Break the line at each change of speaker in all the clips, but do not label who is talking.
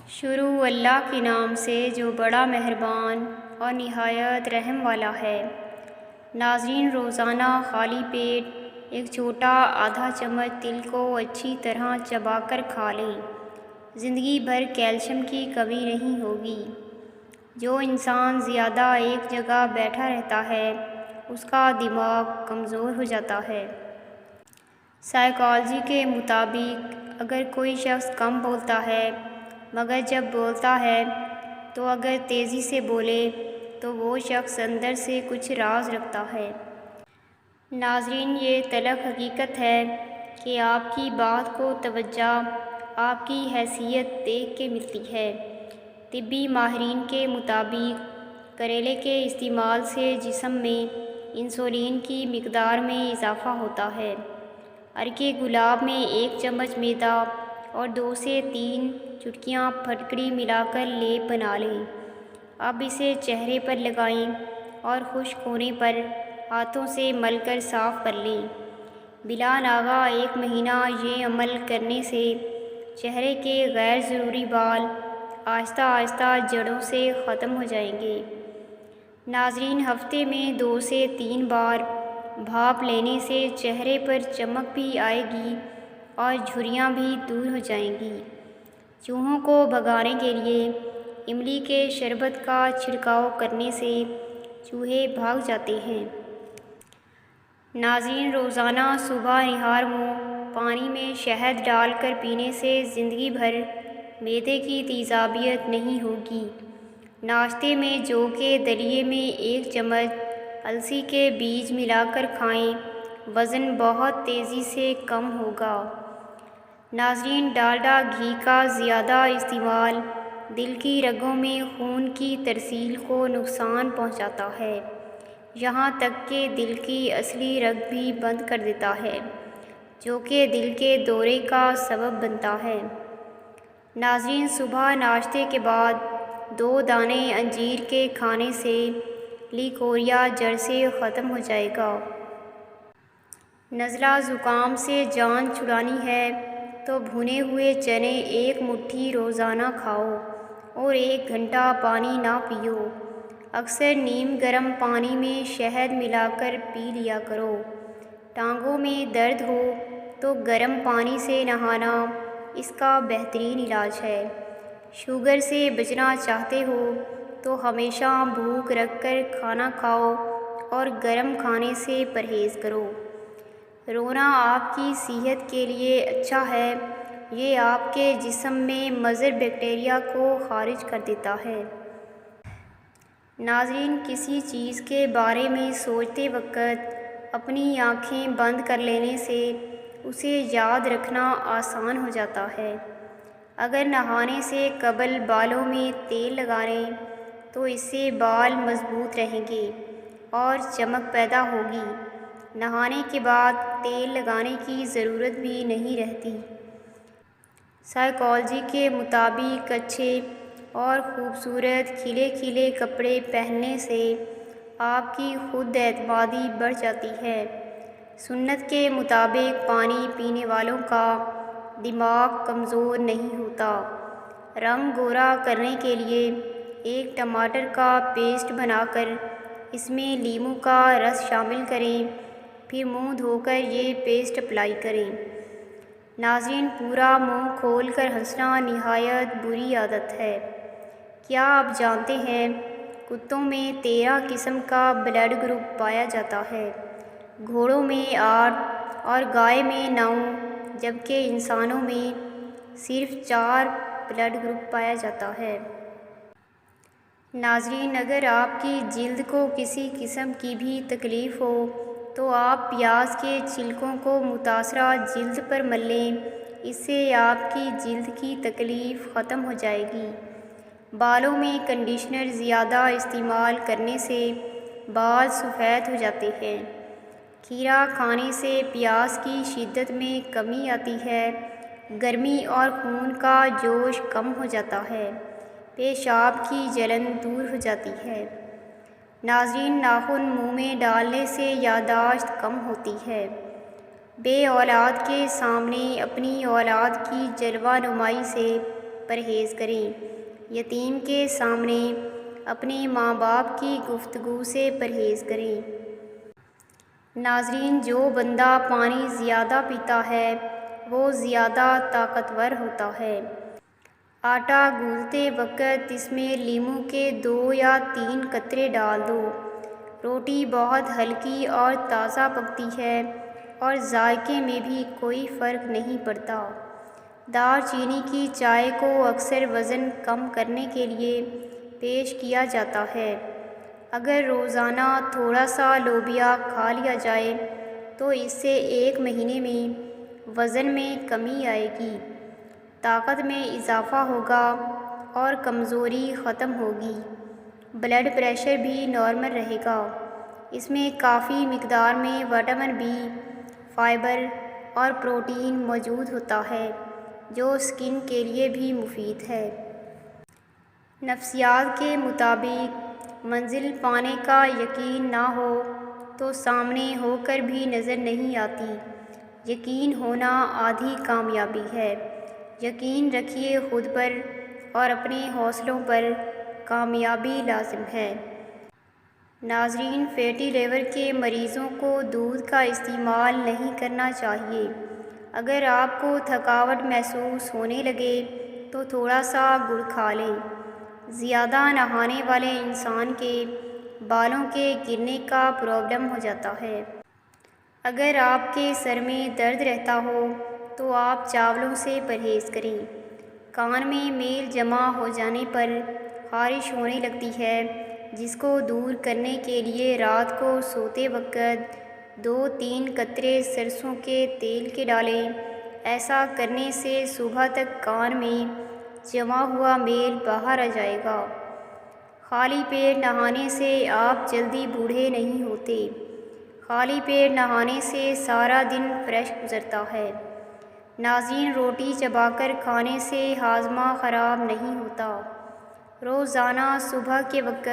شروع اللہ کے نام سے جو بڑا مہربان اور نہایت رحم والا ہے۔ ناظرین، روزانہ خالی پیٹ ایک چھوٹا آدھا چمچ تل کو اچھی طرح چبا کر کھا لیں۔ زندگی بھر کیلشیم کی کمی نہیں ہوگی۔ جو انسان زیادہ ایک جگہ بیٹھا رہتا ہے اس کا دماغ کمزور ہو جاتا ہے۔ سائیکالوجی کے مطابق اگر کوئی شخص کم بولتا ہے مگر جب بولتا ہے تو اگر تیزی سے بولے تو وہ شخص اندر سے کچھ راز رکھتا ہے۔ ناظرین، یہ تلخ حقیقت ہے کہ آپ کی بات کو توجہ آپ کی حیثیت دیکھ کے ملتی ہے۔ طبی ماہرین کے مطابق کریلے کے استعمال سے جسم میں انسولین کی مقدار میں اضافہ ہوتا ہے۔ عرق گلاب میں 1 چمچ میدا اور 2 سے 3 چٹکیاں پھٹکڑی ملا کر لیپ بنا لیں۔ اب اسے چہرے پر لگائیں اور خشک ہونے پر ہاتھوں سے مل کر صاف کر لیں۔ بلا ناغہ 1 مہینہ یہ عمل کرنے سے چہرے کے غیر ضروری بال آہستہ آہستہ جڑوں سے ختم ہو جائیں گے۔ ناظرین، ہفتے میں 2 سے 3 بار بھاپ لینے سے چہرے پر چمک بھی آئے گی اور جھریاں بھی دور ہو جائیں گی۔ چوہوں کو بھگانے کے لیے املی کے شربت کا چھڑکاؤ کرنے سے چوہے بھاگ جاتے ہیں۔ ناظرین، روزانہ صبح نہار منہ پانی میں شہد ڈال کر پینے سے زندگی بھر معدے کی تیزابیت نہیں ہوگی۔ ناشتے میں جو کے دلیے میں 1 چمچ السی کے بیج ملا کر کھائیں، وزن بہت تیزی سے کم ہوگا۔ ناظرین، ڈالڈا گھی کا زیادہ استعمال دل کی رگوں میں خون کی ترسیل کو نقصان پہنچاتا ہے، یہاں تک کہ دل کی اصلی رگ بھی بند کر دیتا ہے، جو کہ دل کے دورے کا سبب بنتا ہے۔ ناظرین، صبح ناشتے کے بعد 2 دانے انجیر کے کھانے سے لیکوریا جڑ سے ختم ہو جائے گا۔ نزلہ زکام سے جان چھڑانی ہے تو بھنے ہوئے چنے 1 مٹھی روزانہ کھاؤ اور 1 گھنٹہ پانی نہ پیو۔ اکثر نیم گرم پانی میں شہد ملا کر پی لیا کرو۔ ٹانگوں میں درد ہو تو گرم پانی سے نہانا اس کا بہترین علاج ہے۔ شوگر سے بچنا چاہتے ہو تو ہمیشہ بھوک رکھ کر کھانا کھاؤ اور گرم کھانے سے پرہیز کرو۔ رونا آپ کی صحت کے لیے اچھا ہے، یہ آپ کے جسم میں مضر بیکٹیریا کو خارج کر دیتا ہے۔ ناظرین، کسی چیز کے بارے میں سوچتے وقت اپنی آنکھیں بند کر لینے سے اسے یاد رکھنا آسان ہو جاتا ہے۔ اگر نہانے سے قبل بالوں میں تیل لگا لیں تو اس سے بال مضبوط رہیں گے اور چمک پیدا ہوگی۔ نہانے کے بعد تیل لگانے کی ضرورت بھی نہیں رہتی۔ سائیکالوجی کے مطابق اچھے اور خوبصورت کھلے کھلے کپڑے پہننے سے آپ کی خود اعتمادی بڑھ جاتی ہے۔ سنت کے مطابق پانی پینے والوں کا دماغ کمزور نہیں ہوتا۔ رنگ گورا کرنے کے لیے 1 ٹماٹر کا پیسٹ بنا کر اس میں لیموں کا رس شامل کریں، پھر منہ دھو کر یہ پیسٹ اپلائی کریں۔ ناظرین، پورا منہ کھول کر ہنسنا نہایت بری عادت ہے۔ کیا آپ جانتے ہیں کتوں میں 13 قسم کا بلڈ گروپ پایا جاتا ہے، گھوڑوں میں 8 اور گائے میں 9، جبکہ انسانوں میں صرف 4 بلڈ گروپ پایا جاتا ہے۔ ناظرین، اگر آپ کی جلد کو کسی قسم کی بھی تکلیف ہو تو آپ پیاز کے چھلکوں کو متاثرہ جلد پر مل لیں، اس سے آپ کی جلد کی تکلیف ختم ہو جائے گی۔ بالوں میں کنڈیشنر زیادہ استعمال کرنے سے بال سفید ہو جاتے ہیں۔ کھیرا کھانے سے پیاس کی شدت میں کمی آتی ہے، گرمی اور خون کا جوش کم ہو جاتا ہے، پیشاب کی جلن دور ہو جاتی ہے۔ ناظرین، ناخن منہ میں ڈالنے سے یادداشت کم ہوتی ہے۔ بے اولاد کے سامنے اپنی اولاد کی جلوہ نمائی سے پرہیز کریں۔ یتیم کے سامنے اپنے ماں باپ کی گفتگو سے پرہیز کریں۔ ناظرین، جو بندہ پانی زیادہ پیتا ہے وہ زیادہ طاقتور ہوتا ہے۔ آٹا گوندھتے وقت اس میں لیموں کے 2 یا 3 قطرے ڈال دو۔ روٹی بہت ہلکی اور تازہ پکتی ہے اور ذائقے میں بھی کوئی فرق نہیں پڑتا۔ دار چینی کی چائے کو اکثر وزن کم کرنے کے لیے پیش کیا جاتا ہے۔ اگر روزانہ تھوڑا سا لوبیا کھا لیا جائے تو اس سے 1 مہینے میں وزن میں کمی آئے گی، طاقت میں اضافہ ہوگا اور کمزوری ختم ہوگی۔ بلڈ پریشر بھی نارمل رہے گا۔ اس میں کافی مقدار میں وٹامن بی، فائبر اور پروٹین موجود ہوتا ہے جو اسکن کے لیے بھی مفید ہے۔ نفسیات کے مطابق منزل پانے کا یقین نہ ہو تو سامنے ہو کر بھی نظر نہیں آتی۔ یقین ہونا آدھی کامیابی ہے۔ یقین رکھیے خود پر اور اپنے حوصلوں پر، کامیابی لازم ہے۔ ناظرین، فیٹی لیور کے مریضوں کو دودھ کا استعمال نہیں کرنا چاہیے۔ اگر آپ کو تھکاوٹ محسوس ہونے لگے تو تھوڑا سا گڑ کھا لیں۔ زیادہ نہانے والے انسان کے بالوں کے گرنے کا پرابلم ہو جاتا ہے۔ اگر آپ کے سر میں درد رہتا ہو تو آپ چاولوں سے پرہیز کریں۔ کان میں میل جمع ہو جانے پر خارش ہونے لگتی ہے، جس کو دور کرنے کے لیے رات کو سوتے وقت 2-3 قطرے سرسوں کے تیل کے ڈالیں۔ ایسا کرنے سے صبح تک کان میں جمع ہوا میل باہر آ جائے گا۔ خالی پیٹ نہانے سے آپ جلدی بوڑھے نہیں ہوتے۔ خالی پیٹ نہانے سے سارا دن فریش گزرتا ہے۔ ناظرین، روٹی چبا کر کھانے سے ہاضمہ خراب نہیں ہوتا۔ روزانہ صبح کے وقت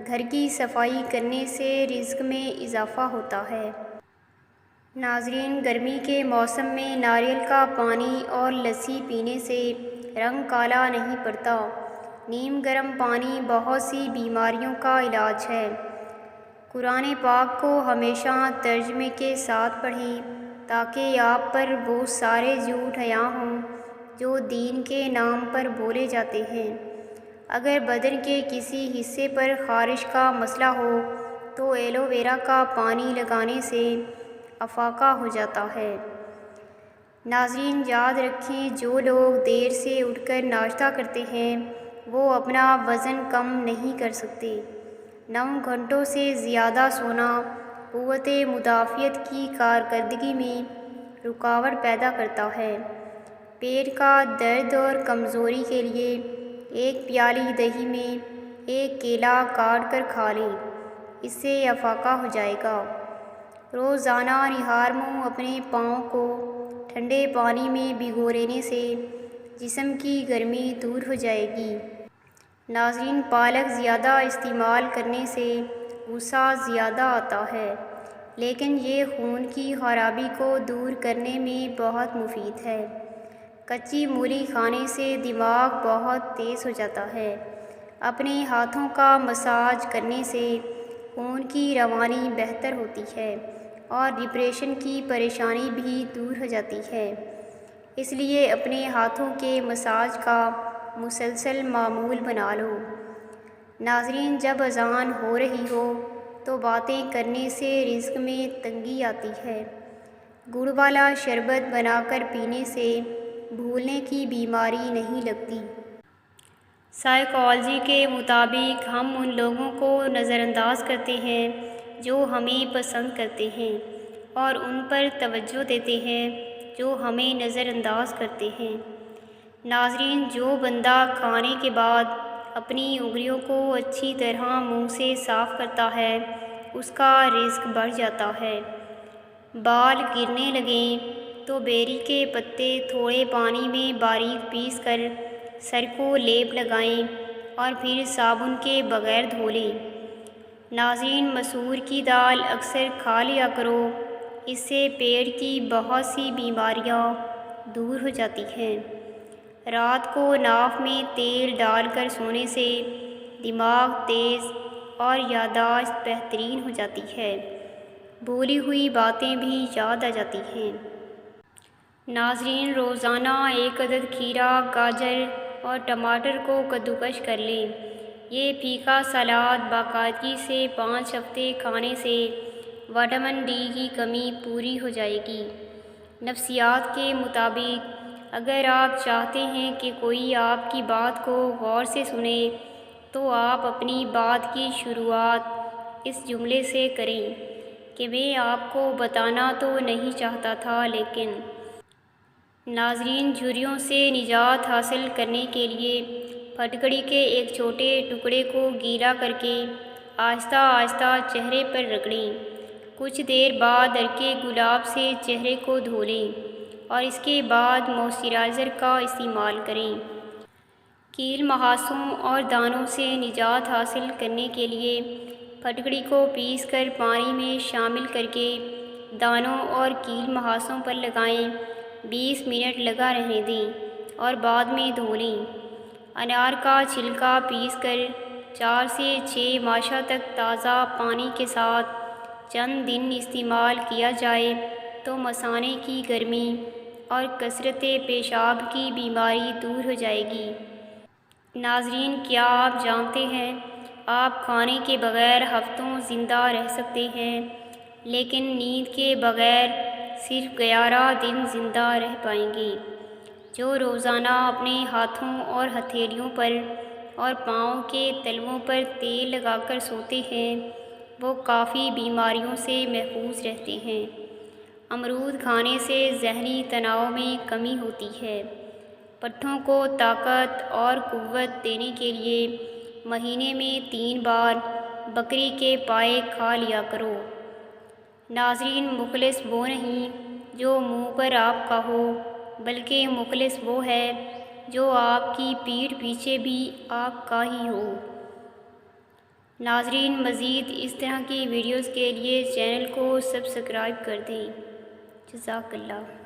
گھر کی صفائی کرنے سے رزق میں اضافہ ہوتا ہے۔ ناظرین، گرمی کے موسم میں ناریل کا پانی اور لسی پینے سے رنگ کالا نہیں پڑتا۔ نیم گرم پانی بہت سی بیماریوں کا علاج ہے۔ قرآن پاک کو ہمیشہ ترجمے کے ساتھ پڑھیں تاکہ آپ پر وہ سارے جھوٹ حیا ہوں جو دین کے نام پر بولے جاتے ہیں۔ اگر بدن کے کسی حصے پر خارش کا مسئلہ ہو تو ایلو ویرا کا پانی لگانے سے افاقہ ہو جاتا ہے۔ ناظرین، یاد رکھیں، جو لوگ دیر سے اٹھ کر ناشتہ کرتے ہیں وہ اپنا وزن کم نہیں کر سکتے۔ 9 گھنٹوں سے زیادہ سونا قوت مدافعت کی کارکردگی میں رکاوٹ پیدا کرتا ہے۔ پیٹ کا درد اور کمزوری کے لیے 1 پیالی دہی میں 1 کیلا کاٹ کر کھا لیں، اس سے افاقہ ہو جائے گا۔ روزانہ نہار منہ اپنے پاؤں کو ٹھنڈے پانی میں بھگو لینے سے جسم کی گرمی دور ہو جائے گی۔ ناظرین، پالک زیادہ استعمال کرنے سے غصہ زیادہ آتا ہے، لیکن یہ خون کی خرابی کو دور کرنے میں بہت مفید ہے۔ کچی مولی کھانے سے دماغ بہت تیز ہو جاتا ہے۔ اپنے ہاتھوں کا مساج کرنے سے خون کی روانی بہتر ہوتی ہے اور ڈپریشن کی پریشانی بھی دور ہو جاتی ہے۔ اس لیے اپنے ہاتھوں کے مساج کا مسلسل معمول بنا لو۔ ناظرین، جب اذان ہو رہی ہو تو باتیں کرنے سے رزق میں تنگی آتی ہے۔ گڑ والا شربت بنا کر پینے سے بھولنے کی بیماری نہیں لگتی۔ سائیکالوجی کے مطابق ہم ان لوگوں کو نظر انداز کرتے ہیں جو ہمیں پسند کرتے ہیں اور ان پر توجہ دیتے ہیں جو ہمیں نظر انداز کرتے ہیں۔ ناظرین، جو بندہ کھانے کے بعد اپنی انگلیوں کو اچھی طرح منہ سے صاف کرتا ہے اس کا رزق بڑھ جاتا ہے۔ بال گرنے لگیں تو بیری کے پتے تھوڑے پانی میں باریک پیس کر سر کو لیپ لگائیں اور پھر صابن کے بغیر دھو لیں۔ ناظرین، مسور کی دال اکثر کھا لیا کرو، اس سے پیٹ کی بہت سی بیماریاں دور ہو جاتی ہیں۔ رات کو ناف میں تیل ڈال کر سونے سے دماغ تیز اور یادداشت بہترین ہو جاتی ہے، بھولی ہوئی باتیں بھی یاد آ جاتی ہیں۔ ناظرین، روزانہ 1 عدد کھیرا، گاجر اور ٹماٹر کو کدوکش کر لیں۔ یہ پھیکا سلاد باقاعدگی سے 5 ہفتے کھانے سے وٹامن ڈی کی کمی پوری ہو جائے گی۔ نفسیات کے مطابق اگر آپ چاہتے ہیں کہ کوئی آپ کی بات کو غور سے سنے تو آپ اپنی بات کی شروعات اس جملے سے کریں کہ میں آپ کو بتانا تو نہیں چاہتا تھا لیکن۔ ناظرین، جھریوں سے نجات حاصل کرنے کے لیے پھٹکڑی کے ایک چھوٹے ٹکڑے کو گیلا کر کے آہستہ آہستہ چہرے پر رگڑیں۔ کچھ دیر بعد عرقِ گلاب سے چہرے کو دھو لیں اور اس کے بعد موئسچرائزر کا استعمال کریں۔ کیل مہاسوں اور دانوں سے نجات حاصل کرنے کے لیے پھٹکڑی کو پیس کر پانی میں شامل کر کے دانوں اور کیل مہاسوں پر لگائیں۔ 20 منٹ لگا رہنے دیں اور بعد میں دھو لیں۔ انار کا چھلکا پیس کر 4 سے 6 ماشا تک تازہ پانی کے ساتھ چند دن استعمال کیا جائے تو مثانے کی گرمی اور کثرت پیشاب کی بیماری دور ہو جائے گی۔ ناظرین، کیا آپ جانتے ہیں آپ کھانے کے بغیر ہفتوں زندہ رہ سکتے ہیں لیکن نیند کے بغیر صرف 11 دن زندہ رہ پائیں گے؟ جو روزانہ اپنے ہاتھوں اور ہتھیلیوں پر اور پاؤں کے تلووں پر تیل لگا کر سوتے ہیں وہ کافی بیماریوں سے محفوظ رہتے ہیں۔ امرود کھانے سے ذہنی تناؤ میں کمی ہوتی ہے۔ پٹھوں کو طاقت اور قوت دینے کے لیے مہینے میں 3 بار بکری کے پائے کھا لیا کرو۔ ناظرین، مخلص وہ نہیں جو منہ پر آپ کا ہو بلکہ مخلص وہ ہے جو آپ کی پیٹھ پیچھے بھی آپ کا ہی ہو۔ ناظرین، مزید اس طرح کی ویڈیوز کے لیے چینل کو سبسکرائب کر دیں۔ جزاک اللہ۔